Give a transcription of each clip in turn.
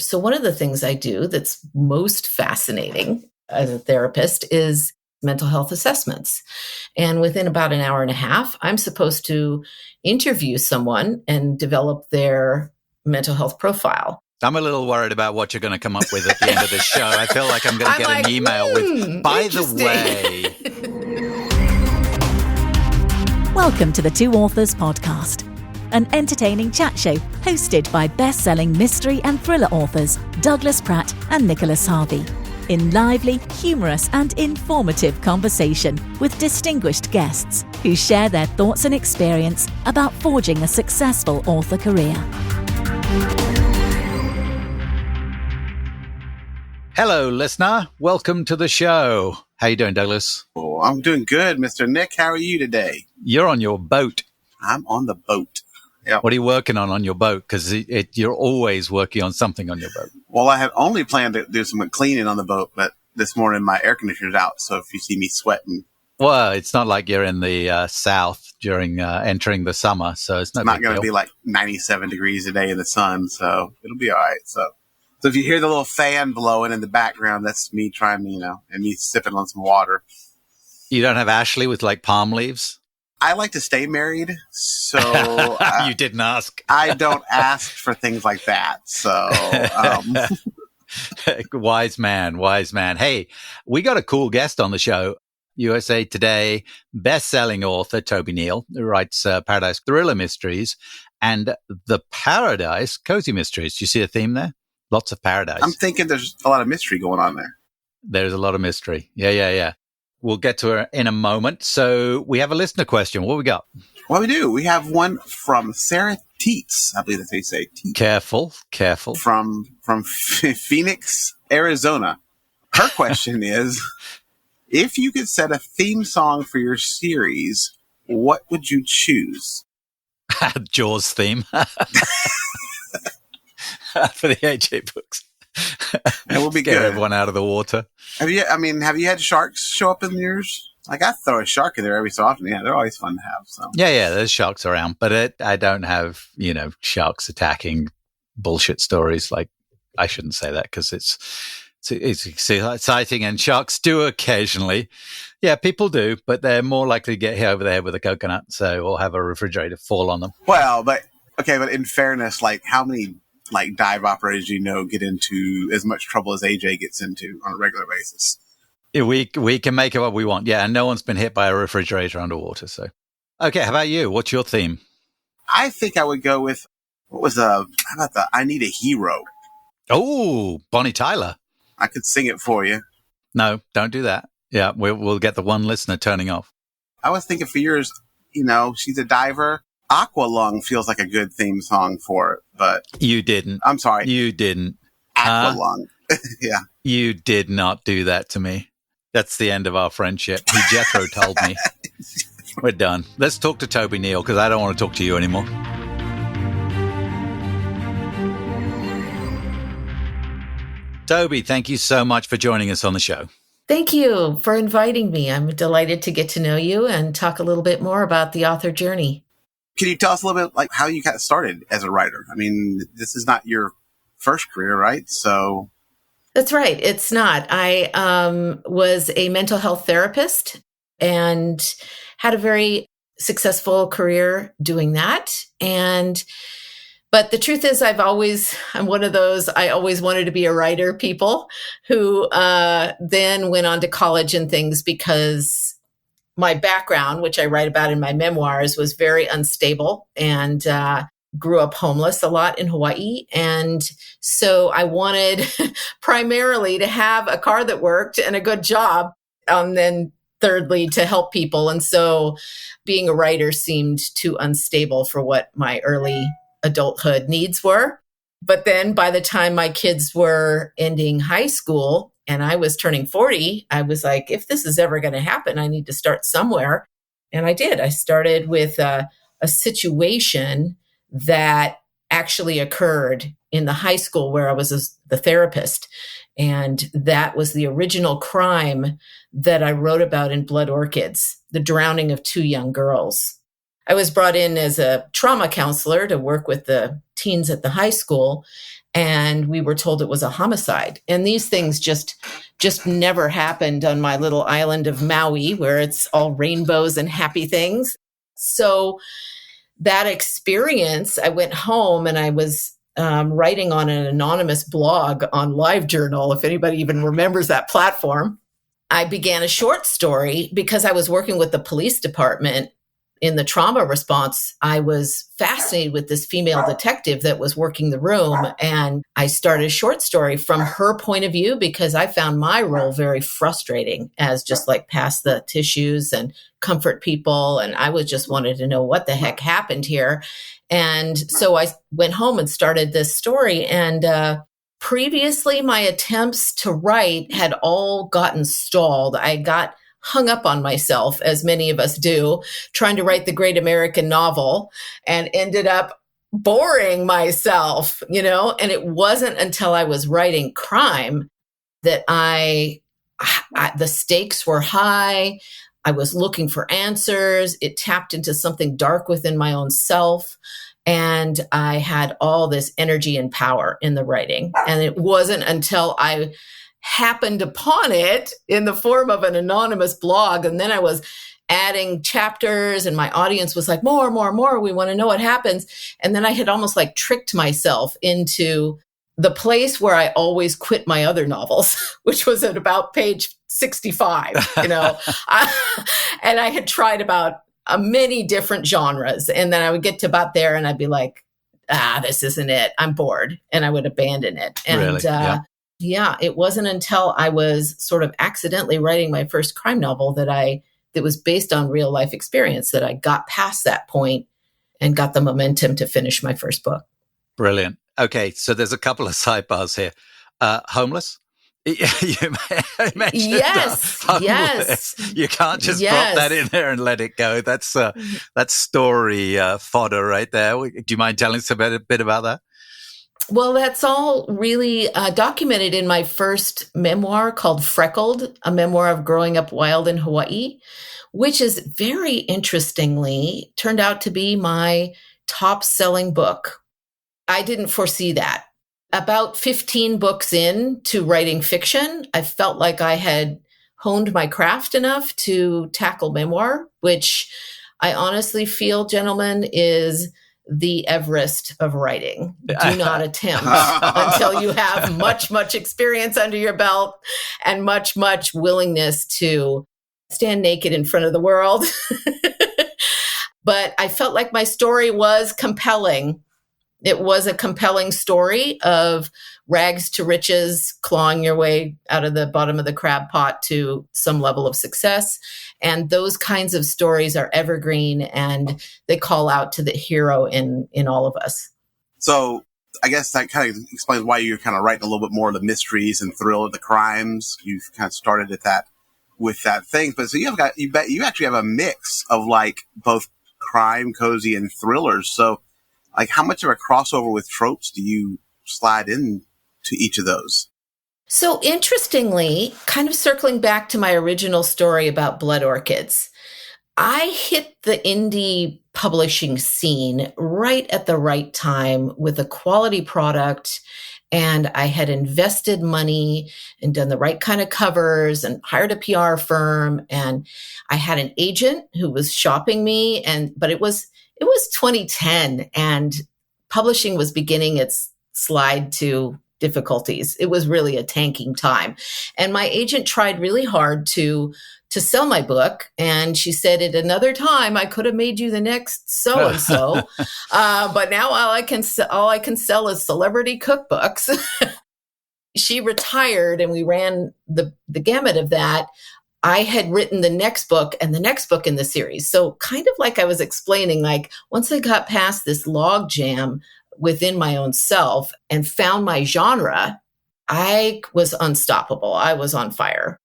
So one of the things I do that's most fascinating as a therapist is mental health assessments. And within about an hour and a half, I'm supposed to interview someone and develop their mental health profile. I'm a little worried about what you're going to come up with at the end of this show. I feel like I'm going to get an email with, by the way. Welcome to the Two Authors Podcast, an entertaining chat show hosted by best-selling mystery and thriller authors Douglas Pratt and Nicholas Harvey, in lively, humorous and informative conversation with distinguished guests who share their thoughts and experience about forging a successful author career. Hello, listener. Welcome to the show. How you doing, Douglas? Oh, I'm doing good, Mr. Nick. How are you today? You're on your boat. I'm on the boat. Yep. What are you working on your boat? Because you're always working on something on your boat. Well, I had only planned to do some cleaning on the boat, but this morning my air conditioner's out, so if you see me sweating. Well, it's not like you're in the south during entering the summer, so it's not going to be like 97 degrees a day in the sun, so it'll be all right. So if you hear the little fan blowing in the background, that's me trying, and me sipping on some water. You don't have Ashley with like palm leaves? I like to stay married, so... You didn't ask. I don't ask for things like that, so... Wise man. Hey, we got a cool guest on the show. USA Today best-selling author Toby Neal, who writes Paradise Thriller Mysteries and The Paradise Cozy Mysteries. Do you see a theme there? Lots of paradise. I'm thinking there's a lot of mystery going on there. There's a lot of mystery. Yeah. We'll get to her in a moment. So we have a listener question. What we got? Well, we do. We have one from Sarah Teets. I believe that's how you say Teets. Careful. From Phoenix, Arizona. Her question is, if you could set a theme song for your series, what would you choose? Jaws theme. For the AJ books. It will be Get good. Everyone out of the water. Have you had sharks show up in yours? Like, I throw a shark in there every so often. Yeah, they're always fun to have. So. Yeah, there's sharks around, but I don't have, sharks attacking bullshit stories. Like, I shouldn't say that because it's exciting, and sharks do occasionally. Yeah, people do, but they're more likely to get hit over the head with a coconut, or have a refrigerator fall on them. Well, but in fairness, like, how many dive operators get into as much trouble as AJ gets into on a regular basis? Yeah, we can make it what we want. Yeah, and no one's been hit by a refrigerator underwater. So, okay, how about you? What's your theme? I think I would go with how about the I Need a Hero? Oh, Bonnie Tyler. I could sing it for you. No, don't do that. Yeah, we'll get the one listener turning off. I was thinking for yours, she's a diver. Aqualung feels like a good theme song for it, but... You didn't. I'm sorry. You didn't. Aqualung. Yeah. You did not do that to me. That's the end of our friendship. Jethro told me. We're done. Let's talk to Toby Neal, because I don't want to talk to you anymore. Toby, thank you so much for joining us on the show. Thank you for inviting me. I'm delighted to get to know you and talk a little bit more about the author journey. Can you tell us a little bit how you got started as a writer? I mean, this is not your first career, right? So that's right. It's not. I was a mental health therapist and had a very successful career doing that. But the truth is, I'm one of those, I always wanted to be a writer people who then went on to college and things because my background, which I write about in my memoirs, was very unstable and grew up homeless a lot in Hawaii. And so I wanted primarily to have a car that worked and a good job, and then thirdly, to help people. And so being a writer seemed too unstable for what my early adulthood needs were. But then by the time my kids were ending high school and I was turning 40, I was like, if this is ever going to happen, I need to start somewhere. And I did. I started with a situation that actually occurred in the high school where I was the therapist. And that was the original crime that I wrote about in Blood Orchids, the drowning of 2 young girls. I was brought in as a trauma counselor to work with the teens at the high school. and we were told it was a homicide. And these things just never happened on my little island of Maui, where it's all rainbows and happy things. So that experience, I went home and I was writing on an anonymous blog on LiveJournal, if anybody even remembers that platform. I began a short story because I was working with the police department in the trauma response. I was fascinated with this female detective that was working the room. And I started a short story from her point of view because I found my role very frustrating as just like pass the tissues and comfort people. And I was just wanted to know what the heck happened here. And so I went home and started this story. And previously, my attempts to write had all gotten stalled. I got hung up on myself, as many of us do, trying to write the great American novel, and ended up boring myself, and it wasn't until I was writing crime that the stakes were high. I was looking for answers. It tapped into something dark within my own self. And I had all this energy and power in the writing. And it wasn't until I happened upon it in the form of an anonymous blog. And then I was adding chapters and my audience was like, more. We want to know what happens. And then I had almost like tricked myself into the place where I always quit my other novels, which was at about page 65, and I had tried about many different genres. And then I would get to about there and I'd be like, this isn't it. I'm bored. And I would abandon it. And Really? Yeah, it wasn't until I was sort of accidentally writing my first crime novel that was based on real life experience that I got past that point and got the momentum to finish my first book. Brilliant. Okay, so there's a couple of sidebars here. Homeless? You mentioned yes. homeless. You can't just drop that in there and let it go. That's story fodder right there. Do you mind telling us a bit about that? Well, that's all really documented in my first memoir called Freckled, a memoir of growing up wild in Hawaii, which is very interestingly turned out to be my top-selling book. I didn't foresee that. About 15 books in to writing fiction, I felt like I had honed my craft enough to tackle memoir, which I honestly feel, gentlemen, is the Everest of writing. Do not attempt until you have much experience under your belt and much willingness to stand naked in front of the world. But I felt like my story was compelling. It was a compelling story of rags to riches, clawing your way out of the bottom of the crab pot to some level of success. And those kinds of stories are evergreen and they call out to the hero in all of us. So I guess that kind of explains why you're kind of writing a little bit more of the mysteries and thrill of the crimes. You've kind of started at that with that thing. But so you actually have a mix of like both crime, cozy, and thrillers. So like, how much of a crossover with tropes do you slide in to each of those? So interestingly, kind of circling back to my original story about blood orchids, I hit the indie publishing scene right at the right time with a quality product. And I had invested money and done the right kind of covers and hired a PR firm. And I had an agent who was shopping me. But it was 2010 and publishing was beginning its slide to difficulties. It was really a tanking time. And my agent tried really hard to sell my book. And she said, at another time, I could have made you the next so-and-so. But now all I can sell is celebrity cookbooks. She retired and we ran the gamut of that. I had written the next book and the next book in the series. So kind of like I was explaining, like once I got past this log jam within my own self and found my genre, I was unstoppable. I was on fire.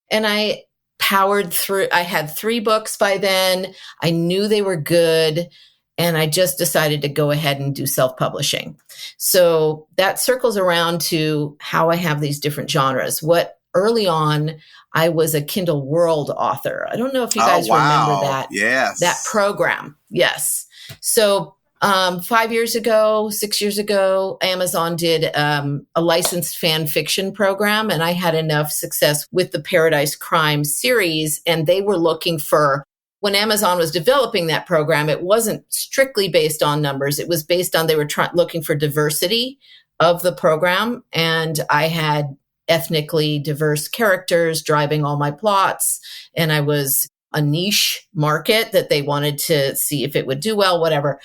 And I powered through. I had 3 books by then. I knew they were good. And I just decided to go ahead and do self-publishing. So that circles around to how I have these different genres. Early on, I was a Kindle World author. I don't know if you guys remember that. Yes. That program. Yes. So 5 years ago, 6 years ago, Amazon did a licensed fan fiction program, and I had enough success with the Paradise Crime series. And they were looking for, when Amazon was developing that program, it wasn't strictly based on numbers. It was based on, they were looking for diversity of the program. And I had ethnically diverse characters driving all my plots. And I was a niche market that they wanted to see if it would do well, whatever.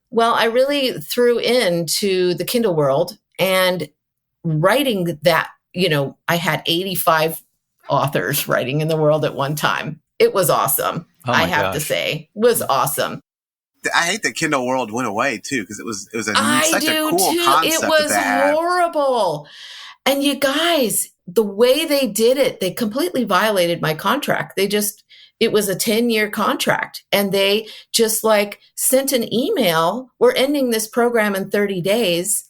Well, I really threw into the Kindle world, and writing that, I had 85 authors writing in the world at one time. It was awesome. I have to say, it was awesome. I hate that Kindle world went away too, because it was such a cool too. concept. It was horrible. And you guys, the way they did it, they completely violated my contract. It was a 10-year contract, and they just sent an email. We're ending this program in 30 days.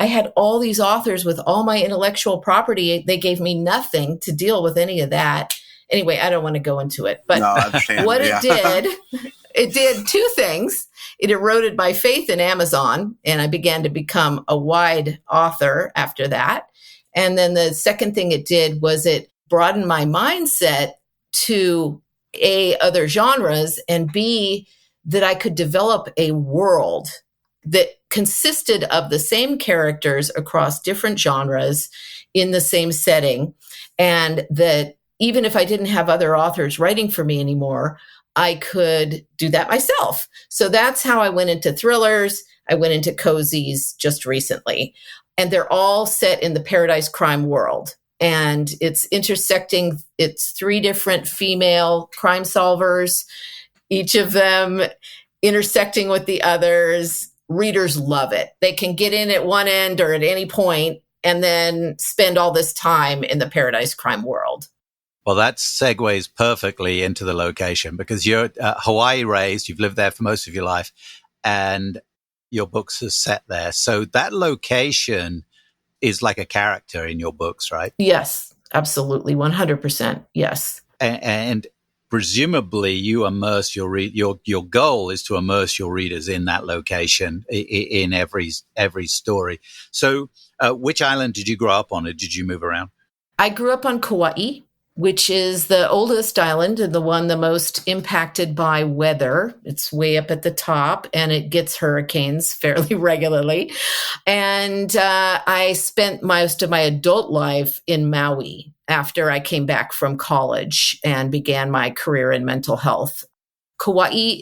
I had all these authors with all my intellectual property. They gave me nothing to deal with any of that. Anyway, I don't want to go into it, but what it did two things. It eroded my faith in Amazon, and I began to become a wide author after that. And then the second thing it did was it broadened my mindset to A, other genres, and B, that I could develop a world that consisted of the same characters across different genres in the same setting. And that even if I didn't have other authors writing for me anymore, I could do that myself. So that's how I went into thrillers. I went into cozies just recently. And they're all set in the Paradise Crime world. And it's intersecting, it's 3 different female crime solvers, each of them intersecting with the others. Readers love it. They can get in at one end or at any point and then spend all this time in the Paradise Crime world. Well, that segues perfectly into the location, because you're Hawaii raised, you've lived there for most of your life, and your books are set there. So that location is like a character in your books, right? Yes, absolutely. 100%. Yes. And presumably you immerse your goal is to immerse your readers in that location in every story. So which island did you grow up on, or did you move around? I grew up on Kauai, which is the oldest island and the one the most impacted by weather. It's way up at the top, and it gets hurricanes fairly regularly. And I spent most of my adult life in Maui after I came back from college and began my career in mental health. Kauai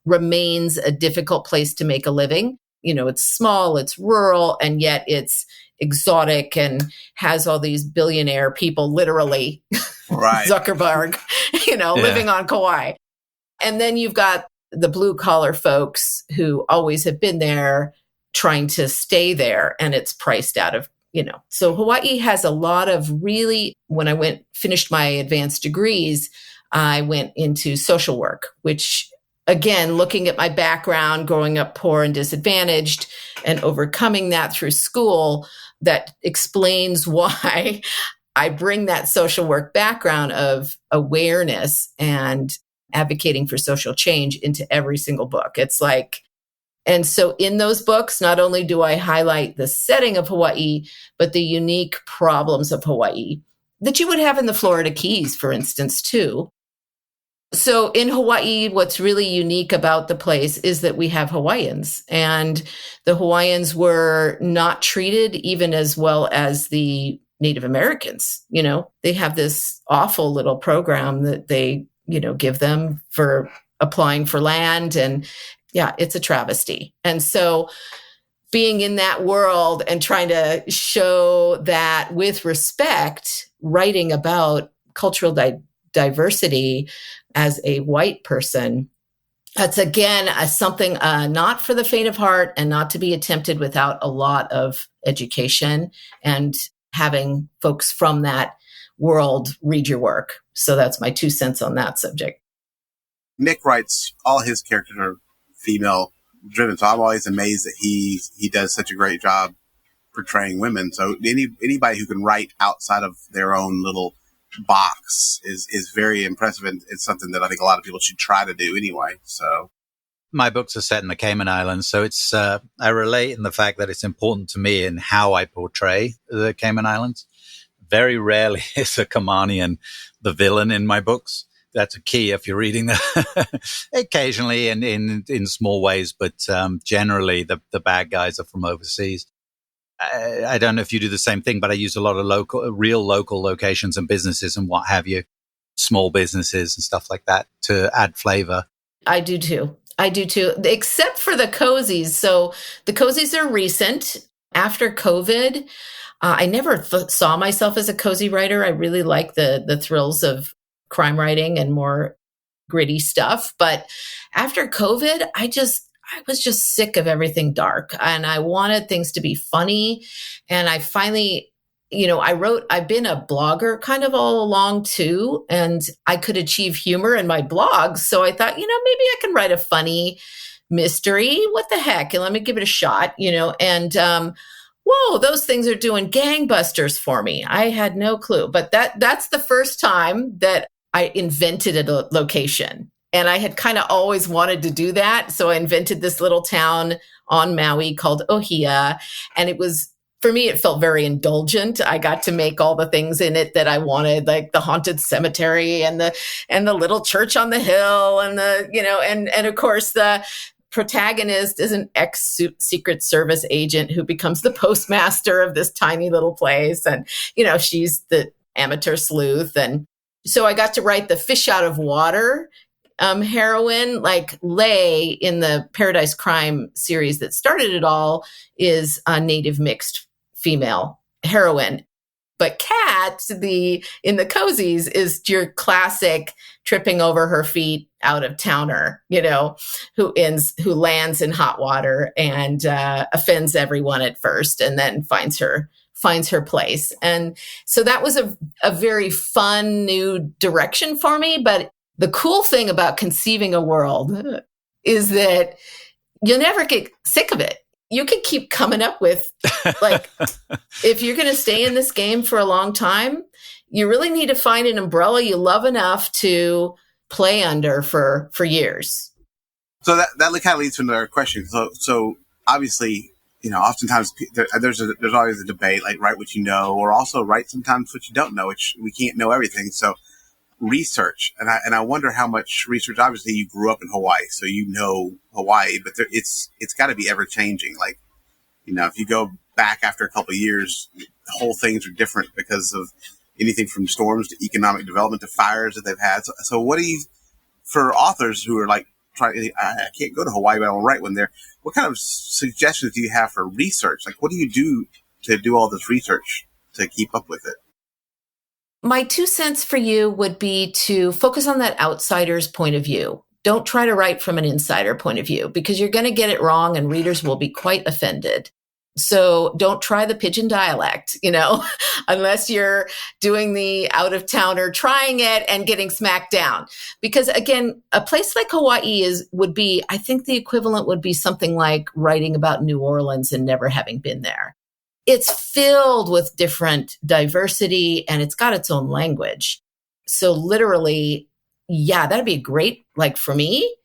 remains a difficult place to make a living. It's small, it's rural, and yet it's exotic and has all these billionaire people, literally, right. Zuckerberg, living on Kauai. And then you've got the blue collar folks who always have been there trying to stay there, and it's priced out of, So Hawaii has a lot of really, when I finished my advanced degrees, I went into social work, which, again, looking at my background, growing up poor and disadvantaged and overcoming that through school, that explains why I bring that social work background of awareness and advocating for social change into every single book. And so in those books, not only do I highlight the setting of Hawaii, but the unique problems of Hawaii that you would have in the Florida Keys, for instance, too. So in Hawaii, what's really unique about the place is that we have Hawaiians, and the Hawaiians were not treated even as well as the Native Americans. They have this awful little program that they, give them for applying for land. And yeah, it's a travesty. And so being in that world and trying to show that with respect, writing about cultural diversity as a white person, that's again something not for the faint of heart and not to be attempted without a lot of education and having folks from that world read your work. So that's my 2 cents on that subject. Nick writes, all his characters are female driven, so I'm always amazed that he does such a great job portraying women. So anybody who can write outside of their own little box is very impressive, and it's something that I think a lot of people should try to do anyway. So My books are set in the Cayman Islands, so it's I relate in the fact that it's important to me in how I portray the Cayman Islands. Very rarely is a Kamanian the villain in my books. That's a key if you're reading them. Occasionally in small ways, but generally the bad guys are from overseas. I don't know if you do the same thing, but I use a lot of real local locations and businesses and what have you, small businesses and stuff like that to add flavor. I do too, except for the cozies. So the cozies are recent. After COVID, I never saw myself as a cozy writer. I really like the thrills of crime writing and more gritty stuff. But after COVID, I was just sick of everything dark, and I wanted things to be funny. And I finally, I've been a blogger kind of all along too, and I could achieve humor in my blogs. So I thought, maybe I can write a funny mystery. What the heck? And let me give it a shot, and, whoa, those things are doing gangbusters for me. I had no clue, but that's the first time that I invented a location. And I had kind of always wanted to do that. So I invented this little town on Maui called Ohia. And for me, it felt very indulgent. I got to make all the things in it that I wanted, like the haunted cemetery and the little church on the hill and and of course the protagonist is an ex-Secret Service agent who becomes the postmaster of this tiny little place. And, she's the amateur sleuth. And so I got to write the fish out of water heroine, like Lay in the Paradise Crime series that started it all is a native mixed female heroine. But Kat, in the cozies, is your classic tripping over her feet out of towner, who lands in hot water and offends everyone at first, and then finds her place. And so that was a very fun new direction for me. But the cool thing about conceiving a world is that you'll never get sick of it. You can keep coming up with, like, if you're going to stay in this game for a long time, you really need to find an umbrella you love enough to play under for years. So that kind of leads to another question. So obviously, oftentimes there's always a debate, like write what you know, or also write sometimes what you don't know, which we can't know everything. So research, and I wonder how much research. Obviously, you grew up in Hawaii, so you know Hawaii, but it's got to be ever changing. Like, if you go back after a couple of years, the whole things are different because of anything from storms to economic development to fires that they've had. So what do you, for authors who are like I can't go to Hawaii, but I will write one there. What kind of suggestions do you have for research? Like, what do you do to do all this research to keep up with it? My 2 cents for you would be to focus on that outsider's point of view. Don't try to write from an insider point of view, because you're going to get it wrong and readers will be quite offended. So don't try the pidgin dialect, unless you're doing the out of towner, trying it and getting smacked down. Because again, a place like Hawaii I think the equivalent would be something like writing about New Orleans and never having been there. It's filled with different diversity and it's got its own language. So literally, yeah, that'd be great. Like for me,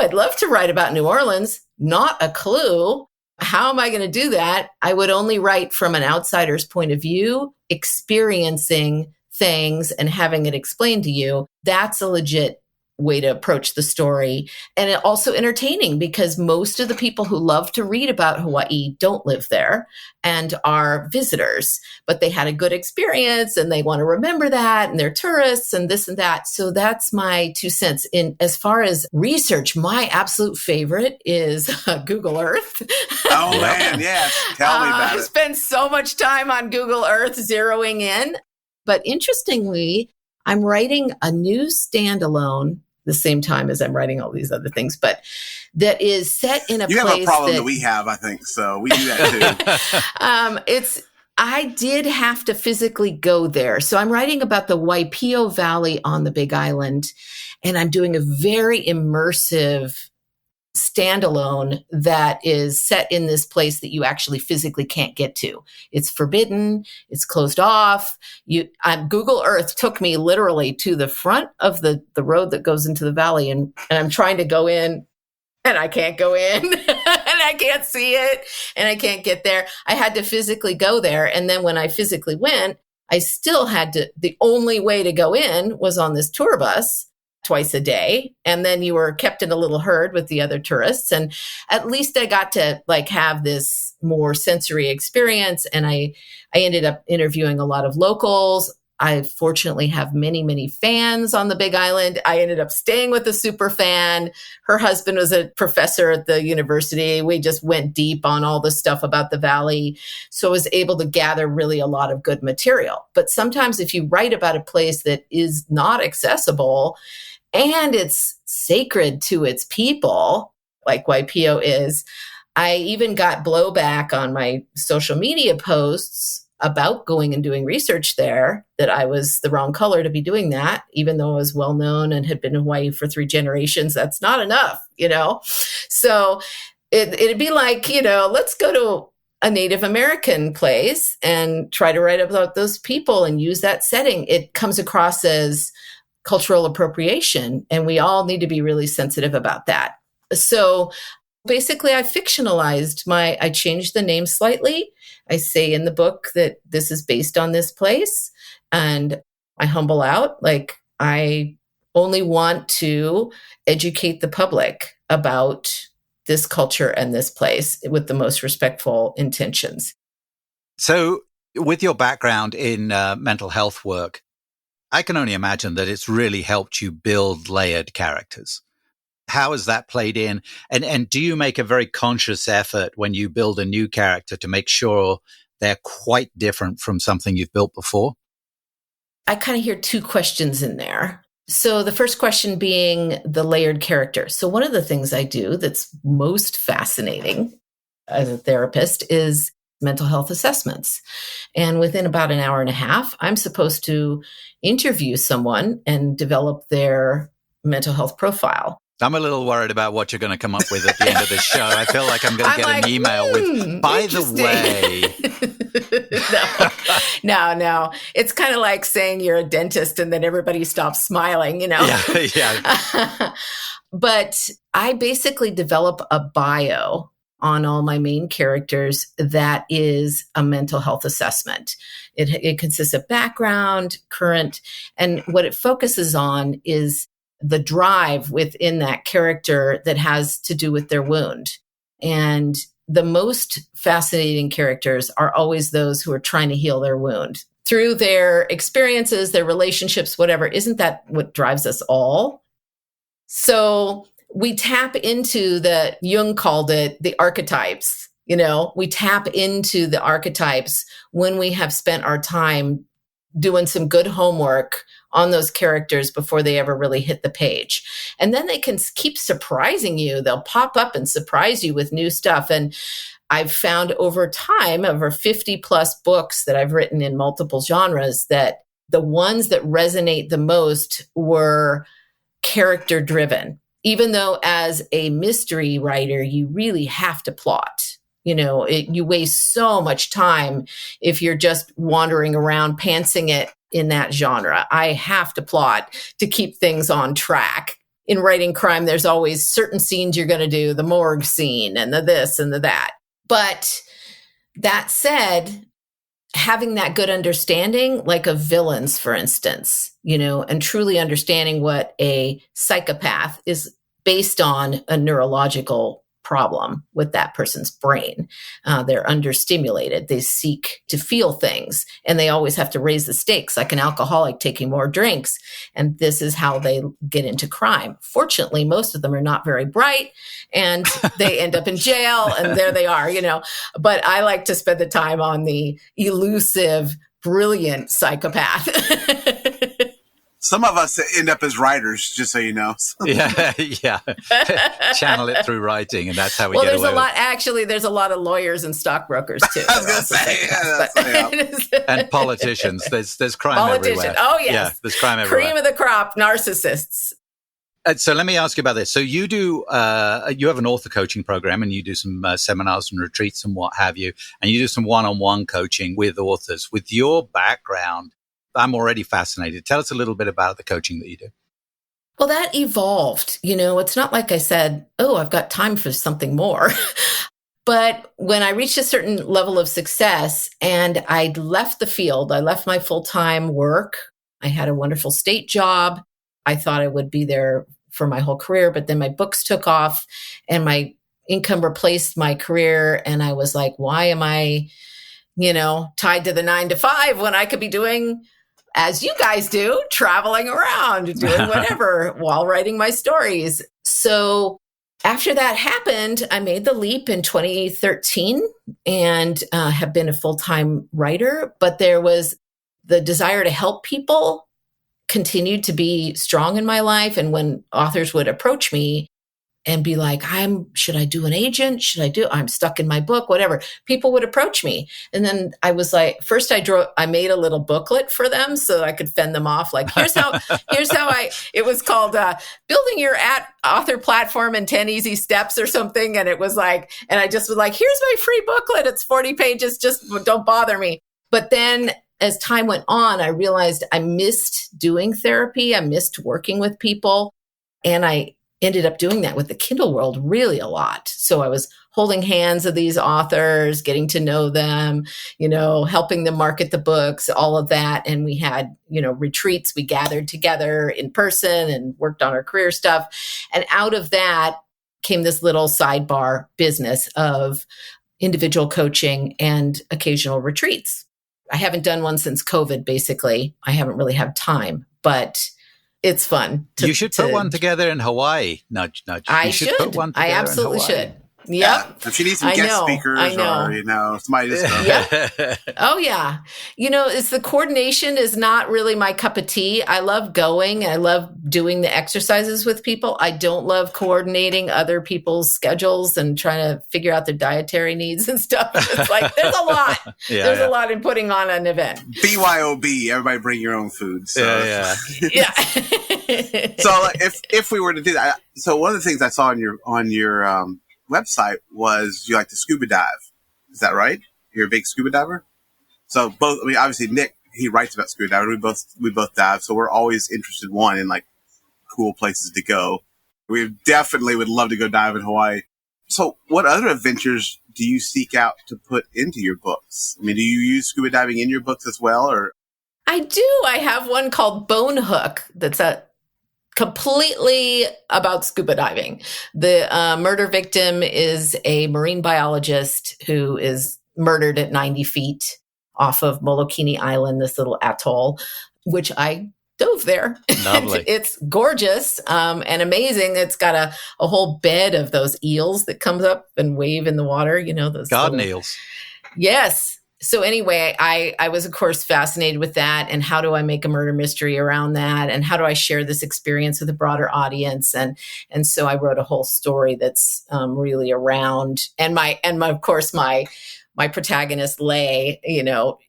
I'd love to write about New Orleans. Not a clue. How am I going to do that? I would only write from an outsider's point of view, experiencing things and having it explained to you. That's a legit way to approach the story. And it also entertaining, because most of the people who love to read about Hawaii don't live there and are visitors, but they had a good experience and they want to remember that, and they're tourists and this and that. So that's my 2 cents. In as far as research, my absolute favorite is Google Earth. Oh man, yes. Tell me about it. I spend so much time on Google Earth zeroing in. But interestingly, I'm writing a new standalone the same time as I'm writing all these other things, but that is set in a place. You have a problem that we have, I think. So we do that too. I did have to physically go there. So I'm writing about the Waipio Valley on the Big Island, and I'm doing a very immersive standalone that is set in this place that you actually physically can't get to. It's forbidden. It's closed off. Google Earth took me literally to the front of the road that goes into the valley, and I'm trying to go in, and I can't go in and I can't see it and I can't get there. I had to physically go there. And then when I physically went, I still had to, the only way to go in was on this tour bus twice a day. And then you were kept in a little herd with the other tourists. And at least I got to like have this more sensory experience. And I ended up interviewing a lot of locals. I fortunately have many, many fans on the Big Island. I ended up staying with a super fan. Her husband was a professor at the university. We just went deep on all the stuff about the valley. So I was able to gather really a lot of good material. But sometimes if you write about a place that is not accessible and it's sacred to its people, like Waipio is, I even got blowback on my social media posts about going and doing research there, that I was the wrong color to be doing that, even though I was well known and had been in Hawaii for 3 generations. That's not enough, So it'd be like, let's go to a Native American place and try to write about those people and use that setting. It comes across as cultural appropriation, and we all need to be really sensitive about that. So basically, I fictionalized I changed the name slightly. I say in the book that this is based on this place, and I humble out. Like, I only want to educate the public about this culture and this place with the most respectful intentions. So with your background in mental health work, I can only imagine that it's really helped you build layered characters. How has that played in? And do you make a very conscious effort when you build a new character to make sure they're quite different from something you've built before? I kind of hear 2 questions in there. So the first question being the layered character. So one of the things I do that's most fascinating as a therapist is mental health assessments. And within about an hour and a half, I'm supposed to interview someone and develop their mental health profile. I'm a little worried about what you're going to come up with at the end of this show. I feel like I'm going to get an email with, by the way. No. It's kind of like saying you're a dentist and then everybody stops smiling, Yeah. But I basically develop a bio on all my main characters that is a mental health assessment. It consists of background, current, and what it focuses on is the drive within that character that has to do with their wound. And the most fascinating characters are always those who are trying to heal their wound through their experiences, their relationships, whatever. Isn't that what drives us all? So we tap into Jung called it the archetypes. We tap into the archetypes when we have spent our time doing some good homework on those characters before they ever really hit the page. And then they can keep surprising you. They'll pop up and surprise you with new stuff. And I've found over time, over 50 plus books that I've written in multiple genres, that the ones that resonate the most were character driven. Even though as a mystery writer, you really have to plot. You waste so much time if you're just wandering around pantsing it in that genre. I have to plot to keep things on track. In writing crime, there's always certain scenes you're going to do, the morgue scene and the this and the that. But that said, having that good understanding, like of villains, for instance, and truly understanding what a psychopath is based on a neurological problem with that person's brain. They're understimulated. They seek to feel things, and they always have to raise the stakes, like an alcoholic taking more drinks. And this is how they get into crime. Fortunately, most of them are not very bright, and they end up in jail, and there they are, But I like to spend the time on the elusive, brilliant psychopath. Some of us end up as writers, just so you know. Yeah. Channel it through writing, and that's how we get away. Well, there's a lot of lawyers and stockbrokers too. I was going to say, and politicians. There's crime everywhere. Oh yes, yeah, there's crime everywhere. Cream of the crop, narcissists. So let me ask you about this. So you have an author coaching program, and you do some seminars and retreats and what have you, and you do some one-on-one coaching with authors. With your background, I'm already fascinated. Tell us a little bit about the coaching that you do. Well, that evolved. It's not like I said, oh, I've got time for something more. But when I reached a certain level of success and I left the field, I left my full-time work. I had a wonderful state job. I thought I would be there for my whole career, but then my books took off and my income replaced my career. And I was like, why am I, tied to the 9 to 5 when I could be doing, as you guys do, traveling around, doing whatever while writing my stories. So after that happened, I made the leap in 2013 and have been a full-time writer. But there was the desire to help people continued to be strong in my life. And when authors would approach me and be like, should I do an agent? I'm stuck in my book, whatever. People would approach me. And then I was like, first I made a little booklet for them so I could fend them off. Like, it was called Building Your Author Platform in 10 Easy Steps or something. And it was like, and I just was like, here's my free booklet. It's 40 pages. Just don't bother me. But then as time went on, I realized I missed doing therapy. I missed working with people. And I ended up doing that with the Kindle world really a lot. So I was holding hands of these authors, getting to know them, helping them market the books, all of that. And we had, retreats. We gathered together in person and worked on our career stuff. And out of that came this little sidebar business of individual coaching and occasional retreats. I haven't done one since COVID, basically. I haven't really had time, but it's fun. You should put one together in Hawaii. Nudge, nudge. I should. Put one I absolutely should. Yep. If you need some guest speakers or, somebody just Yep. Oh, yeah. It's the coordination is not really my cup of tea. I love going. I love doing the exercises with people. I don't love coordinating other people's schedules and trying to figure out their dietary needs and stuff. It's like, there's a lot. There's a lot in putting on an event. BYOB, everybody bring your own food. So. Yeah. So if we were to do that, so one of the things I saw on your website was you like to scuba dive. Is that right? You're a big scuba diver? So obviously Nick, he writes about scuba diving. We both dive. So we're always interested, one, in like cool places to go. We definitely would love to go dive in Hawaii. So what other adventures do you seek out to put into your books? I mean, do you use scuba diving in your books as well, or? I do. I have one called Bone Hook that's completely about scuba diving. The murder victim is a marine biologist who is murdered at 90 feet off of Molokini Island, this little atoll, which I dove there. Lovely. It's gorgeous and amazing. It's got a whole bed of those eels that comes up and wave in the water, those garden eels. Yes. So anyway, I was, of course, fascinated with that. And how do I make a murder mystery around that? And how do I share this experience with a broader audience? And so I wrote a whole story that's really around. And of course, my protagonist, Lay,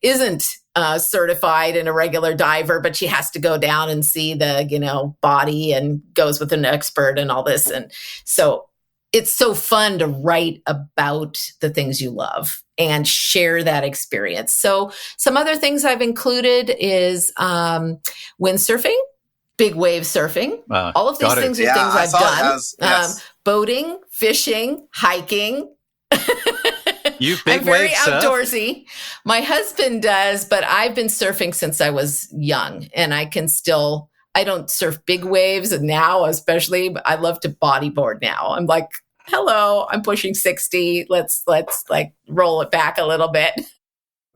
isn't certified and a regular diver, but she has to go down and see the, body and goes with an expert and all this. And so it's so fun to write about the things you love and share that experience. So some other things I've included is windsurfing, big wave surfing. All of these things are things I've done. Yes. Boating, fishing, hiking. I'm very outdoorsy. My husband does, but I've been surfing since I was young, and I don't surf big waves, and now especially, I love to bodyboard now. I'm like, hello, I'm pushing 60. Let's like roll it back a little bit.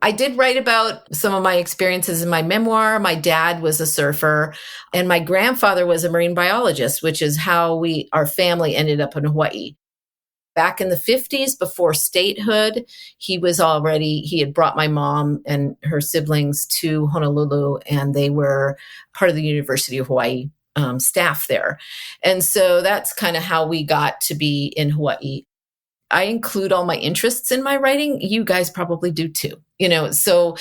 I did write about some of my experiences in my memoir. My dad was a surfer and my grandfather was a marine biologist, which is how our family ended up in Hawaii. Back in the 50s, before statehood, he had brought my mom and her siblings to Honolulu, and they were part of the University of Hawaii staff there. And so that's kind of how we got to be in Hawaii. I include all my interests in my writing. You guys probably do too, so,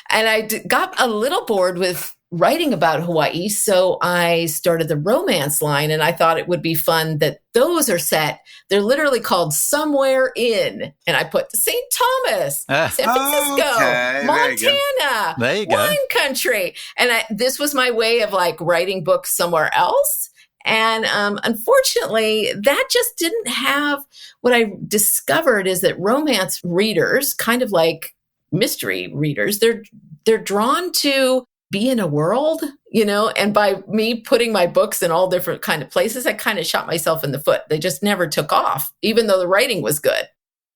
and I got a little bored with writing about Hawaii. So I started the romance line, and I thought it would be fun that those are set. They're literally called Somewhere In. And I put St. Thomas, San Francisco, Montana, there you go. Wine Country. And this was my way of like writing books somewhere else And unfortunately, that just didn't have what I discovered is that romance readers, kind of like mystery readers, they're drawn to be in a world, and by me putting my books in all different kind of places, I kind of shot myself in the foot. They just never took off, even though the writing was good.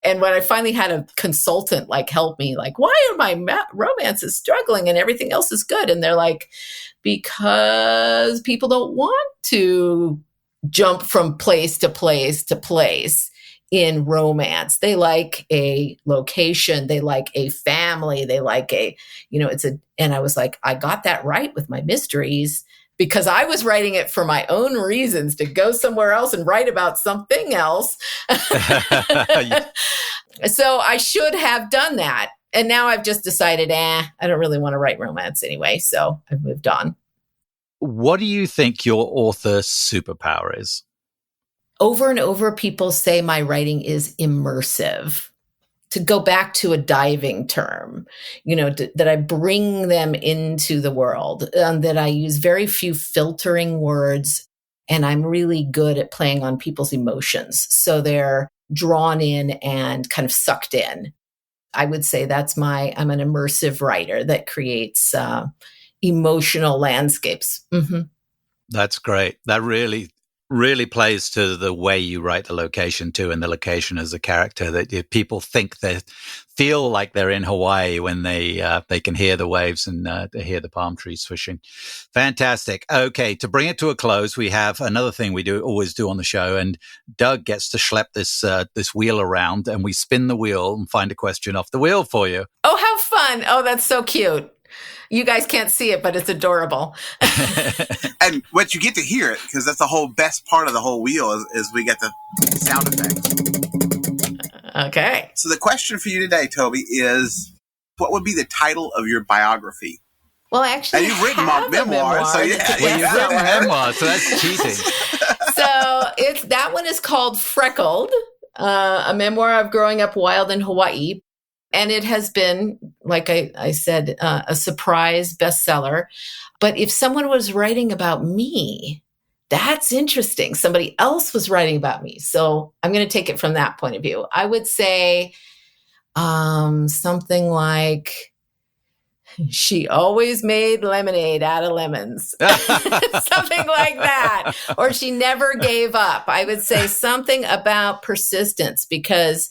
And when I finally had a consultant help me, why are my romances struggling and everything else is good? And they're like, because people don't want to jump from place to place to place in romance. They like a location. They like a family. They like and I was like, I got that right with my mysteries because I was writing it for my own reasons to go somewhere else and write about something else. So I should have done that. And now I've just decided, I don't really want to write romance anyway. So I've moved on. What do you think your author superpower is? Over and over, people say my writing is immersive. To go back to a diving term, that I bring them into the world, that I use very few filtering words, and I'm really good at playing on people's emotions. So they're drawn in and kind of sucked in. I would say I'm an immersive writer that creates emotional landscapes. Mm-hmm. That's great. That really plays to the way you write the location too, and the location as a character that people think they feel like they're in Hawaii when they can hear the waves and they hear the palm trees swishing. Fantastic. Okay, to bring it to a close, we have another thing we always do on the show, and Doug gets to schlep this wheel around, and we spin the wheel and find a question off the wheel for you. Oh, how fun! Oh, that's so cute. You guys can't see it, but it's adorable. And what you get to hear it, because that's the whole best part of the whole wheel is we get the sound effects. Okay. So the question for you today, Toby, is what would be the title of your biography? Well, actually, and you've written memoirs, so yeah. Well, you've written memoirs, so that's cheating. So that one is called Freckled, a memoir of growing up wild in Hawaii. And it has been, like I said, a surprise bestseller. But if someone was writing about me, that's interesting. Somebody else was writing about me. So I'm going to take it from that point of view. I would say something like, she always made lemonade out of lemons. Something like that. Or she never gave up. I would say something about persistence because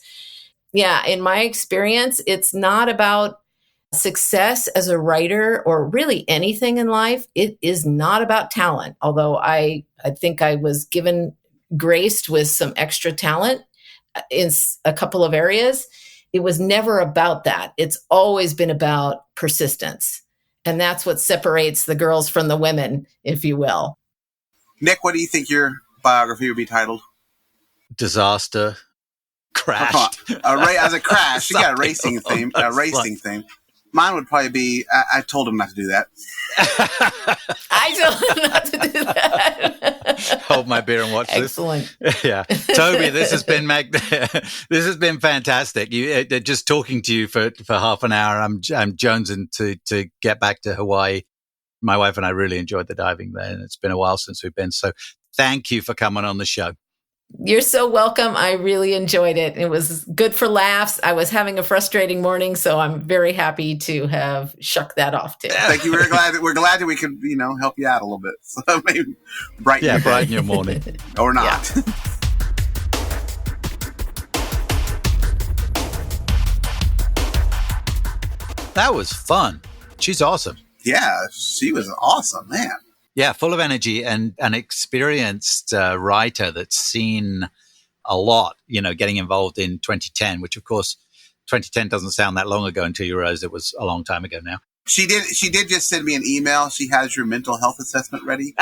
in my experience, it's not about success as a writer or really anything in life. It is not about talent, although I think I was graced with some extra talent in a couple of areas. It was never about that. It's always been about persistence. And that's what separates the girls from the women, if you will. Nick, what do you think your biography would be titled? Disaster. Crashed. As a crash. You got a racing theme. Theme. Mine would probably be, I told him not to do that. I told him not to do that. Hold my beer and watch Excellent. This. Yeah. Toby, this has been fantastic. Just talking to you for half an hour. I'm jonesing to get back to Hawaii. My wife and I really enjoyed the diving there, and it's been a while since we've been. So thank you for coming on the show. You're so welcome. I really enjoyed it. It was good for laughs. I was having a frustrating morning, so I'm very happy to have shucked that off too. Thank you. We're glad that we could, help you out a little bit. So maybe brighten your morning. Or not. Yeah. That was fun. She's awesome. Yeah, she was awesome, man. Yeah, full of energy and an experienced writer that's seen a lot, getting involved in 2010, which, of course, 2010 doesn't sound that long ago until you realize it was a long time ago now. She did just send me an email. She has your mental health assessment ready.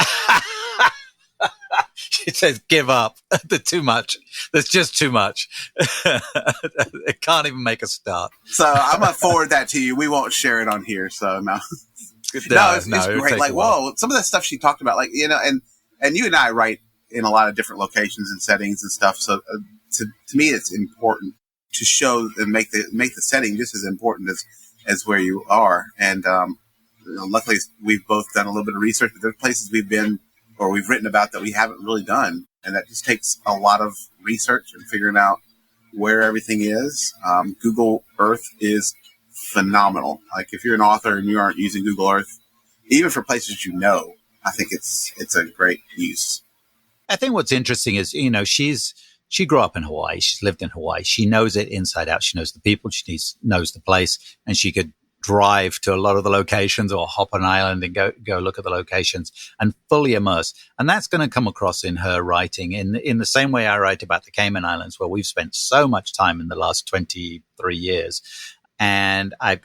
She says, give up. There's too much. There's just too much. It can't even make a start. So I'm going to forward that to you. We won't share it on here, so no. It's great. Like, whoa, some of the stuff she talked about, and you and I write in a lot of different locations and settings and stuff. So to me, it's important to show and make the setting just as important as where you are. And luckily, we've both done a little bit of research. But there are places we've been or we've written about that we haven't really done. And that just takes a lot of research and figuring out where everything is. Google Earth is phenomenal. Like if you're an author and you aren't using Google Earth, even for places I think it's a great use. I think what's interesting is, she grew up in Hawaii. She's lived in Hawaii. She knows it inside out. She knows the people. She knows the place, and she could drive to a lot of the locations or hop on an island and go look at the locations and fully immerse. And that's going to come across in her writing in the same way I write about the Cayman Islands, where we've spent so much time in the last 23 years. And I've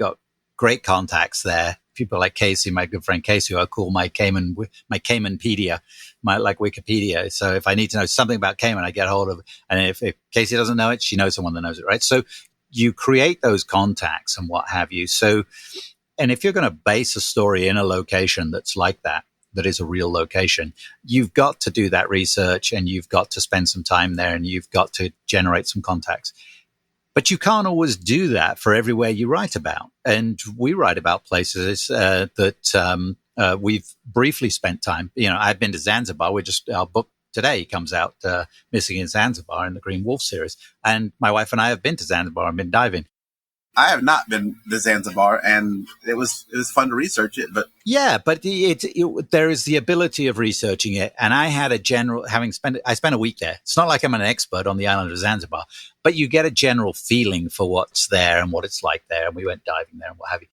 great contacts there. People like Casey, my good friend Casey, who I call my Caymanpedia, like Wikipedia. So if I need to know something about Cayman, I get hold of it. And if Casey doesn't know it, she knows someone that knows it, right? So you create those contacts and what have you. So, and if you're going to base a story in a location that's like that is a real location, you've got to do that research and you've got to spend some time there and you've got to generate some contacts. But you can't always do that for everywhere you write about. And we write about places that we've briefly spent time. I've been to Zanzibar. Our book today comes out, Missing in Zanzibar, in the Green Wolf series. And my wife and I have been to Zanzibar and been diving. I have not been to Zanzibar, and it was fun to research it. But yeah, but there is the ability of researching it. And I had I spent a week there. It's not like I'm an expert on the island of Zanzibar, but you get a general feeling for what's there and what it's like there. And we went diving there and what have you.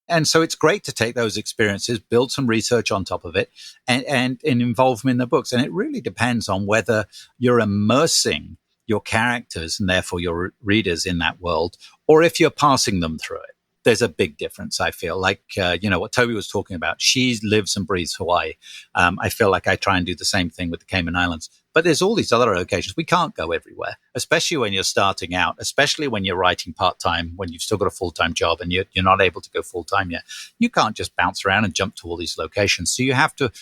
And so it's great to take those experiences, build some research on top of it, and involve them in the books. And it really depends on whether you're immersing your characters and therefore your readers in that world, or if you're passing them through it. There's a big difference, I feel. Like, what Toby was talking about. She lives and breathes Hawaii. I feel like I try and do the same thing with the Cayman Islands. But there's all these other locations. We can't go everywhere, especially when you're starting out, especially when you're writing part-time, when you've still got a full-time job and you're not able to go full-time yet. You can't just bounce around and jump to all these locations. So you have to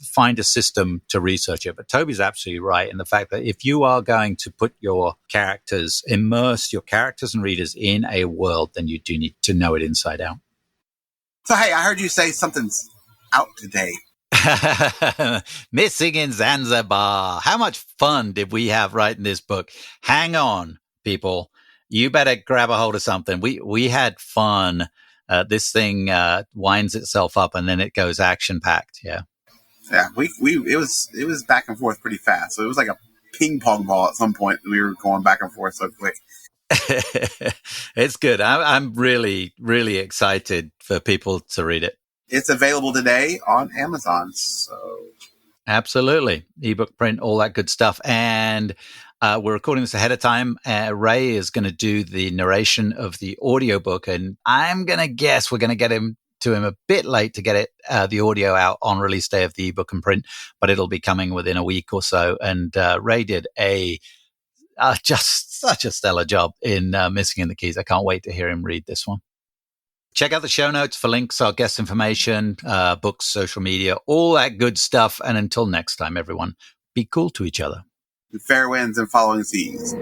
find a system to research it. But Toby's absolutely right in the fact that if you are going to immerse your characters and readers in a world, then you do need to know it inside out. So, hey, I heard you say something's out today. Missing in Zanzibar. How much fun did we have writing this book? Hang on, people. You better grab a hold of something. We had fun. This thing winds itself up and then it goes action-packed. Yeah. Yeah, it was back and forth pretty fast. So it was like a ping pong ball at some point. We were going back and forth so quick. It's good. I'm really, really excited for people to read it. It's available today on Amazon. So absolutely, ebook, print, all that good stuff. And we're recording this ahead of time. Ray is going to do the narration of the audiobook, and I'm going to guess we're going to get him a bit late to get the audio out on release day of the ebook and print, but it'll be coming within a week or so. And Ray did just such a stellar job in Missing in the Keys. I can't wait to hear him read this one. Check out the show notes for links, our guest information, books, social media, all that good stuff. And until next time, everyone, be cool to each other. Fair winds and following seas.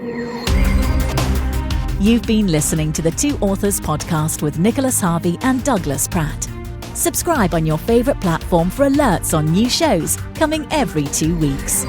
You've been listening to the Two Authors podcast with Nicholas Harvey and Douglas Pratt. Subscribe on your favourite platform for alerts on new shows coming every 2 weeks.